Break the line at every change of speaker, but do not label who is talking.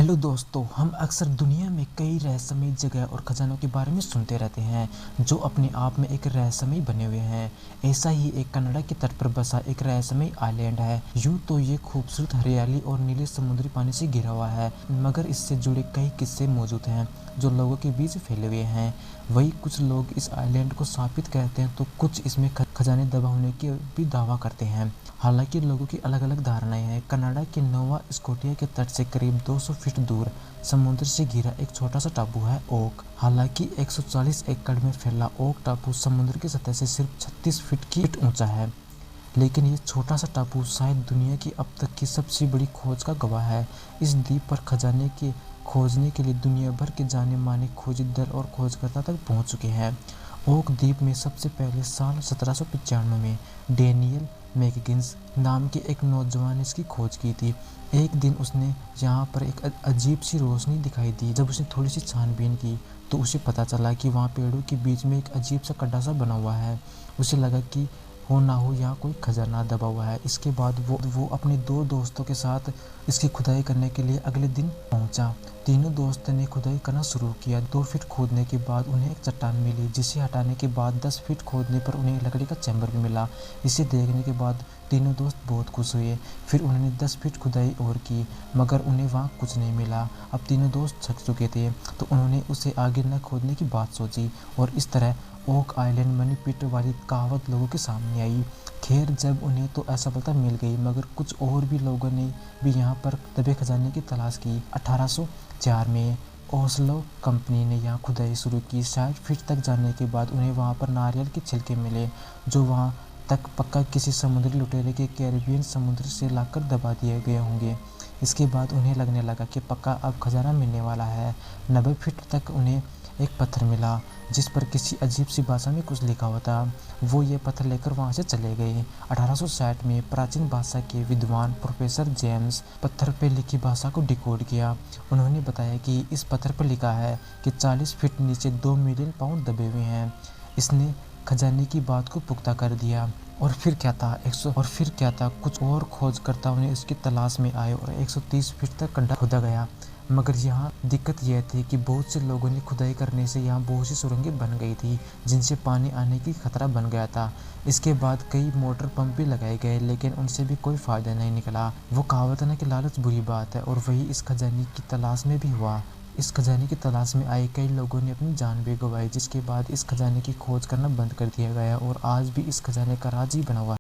Hello दोस्तों, हम अक्सर दुनिया में कई रहस्यमयी जगह और खजानों के बारे में सुनते रहते हैं जो अपने आप में एक रहस्यमयी बने हुए हैं। ऐसा ही एक कनाडा के तट पर बसा एक रहस्यमयी आइलैंड है। यूं तो ये खूबसूरत हरियाली और नीले समुद्री पानी से घिरा हुआ है, मगर इससे जुड़े कई किस्से मौजूद हैं जो लोगों के बीच फैले हुए हैं। वही कुछ लोग इस आइलैंड को शापित कहते हैं तो कुछ इसमें खजाने दबा होने की भी दावा करते हैं। हालांकि लोगों की अलग अलग धारणाएं हैं। कनाडा के नोवा स्कोटिया के तट से करीब 200 फीट दूर समुद्र से घिरा एक छोटा सा टापू है ओक। हालांकि 140 एकड़ में फैला ओक टापू समुद्र की सतह से सिर्फ 36 फीट ऊंचा है, लेकिन ये छोटा सा टापू शायद दुनिया की अब तक की सबसे बड़ी खोज का गवाह है। इस द्वीप पर खजाने के खोजने के लिए दुनिया भर के जाने माने खोजी दल और खोजकर्ता तक पहुंच चुके हैं। ओक द्वीप में सबसे पहले साल 1795 में डेनियल मैकगिन्स नाम के एक नौजवान ने इसकी खोज की थी। एक दिन उसने यहाँ पर एक अजीब सी रोशनी दिखाई दी। जब उसने थोड़ी सी छानबीन की तो उसे पता चला कि वहाँ पेड़ों के बीच में एक अजीब सा गड्ढा सा बना हुआ है। उसे लगा कि हो ना हो यहाँ कोई खजाना दबा हुआ है। इसके बाद वो अपने दो दोस्तों के साथ इसकी खुदाई करने के लिए अगले दिन पहुंचा। तीनों दोस्तों ने खुदाई करना शुरू किया। 2 फीट खोदने के बाद उन्हें एक चट्टान मिली, जिसे हटाने के बाद 10 फीट खोदने पर उन्हें लकड़ी का चैम्बर भी मिला। इसे देखने के बाद तीनों दोस्त बहुत खुश हुए। फिर उन्होंने 10 फीट खुदाई और की, मगर उन्हें वहाँ कुछ नहीं मिला। अब तीनों दोस्त थक चुके थे तो उन्होंने उसे आगे न खोदने की बात सोची और इस तरह ओक आइलैंड मनी पिट वाली कहावत लोगों के सामने आई। खैर, जब उन्हें तो असफलता मिल गई, मगर कुछ और भी लोगों ने भी यहाँ पर दबे खजाने की तलाश की। 1804 में ओस्लो कंपनी ने यहाँ खुदाई शुरू की। 60 फीट तक जाने के बाद उन्हें वहाँ पर नारियल के छिलके मिले, जो वहाँ तक पक्का किसी समुद्री लुटेरे के कैरिबियन समुद्र से लाकर दबा दिए गए होंगे। इसके बाद उन्हें लगने लगा कि पक्का अब खजाना मिलने वाला है। 90 फीट तक उन्हें एक पत्थर मिला जिस पर किसी अजीब सी भाषा में कुछ लिखा हुआ था। वो ये पत्थर लेकर वहाँ से चले गए। 1860 में प्राचीन भाषा के विद्वान प्रोफेसर जेम्स पत्थर पर लिखी भाषा को डिकोड किया। उन्होंने बताया कि इस पत्थर पर लिखा है कि 40 फीट नीचे 2 मिलियन पाउंड दबे हुए हैं। इसने खजाने की बात को पुख्ता कर दिया। और फिर क्या था, कुछ और खोजकर्ताओं ने इसकी तलाश में आए और 130 फीट तक गड्ढा खोदा गया। मगर यहाँ दिक्कत यह थी कि बहुत से लोगों ने खुदाई करने से यहाँ बहुत सी सुरंगें बन गई थी, जिनसे पानी आने की खतरा बन गया था। इसके बाद कई मोटर पंप भी लगाए गए, लेकिन उनसे भी कोई फायदा नहीं निकला। वो कहावत है ना कि लालच बुरी बात है, और वही इस खजाने की तलाश में भी हुआ। इस खजाने की तलाश में आए कई लोगों ने अपनी जान भी गंवाई, जिसके बाद इस खजाने की खोज करना बंद कर दिया गया और आज भी इस खजाने का राज ही बना हुआ है।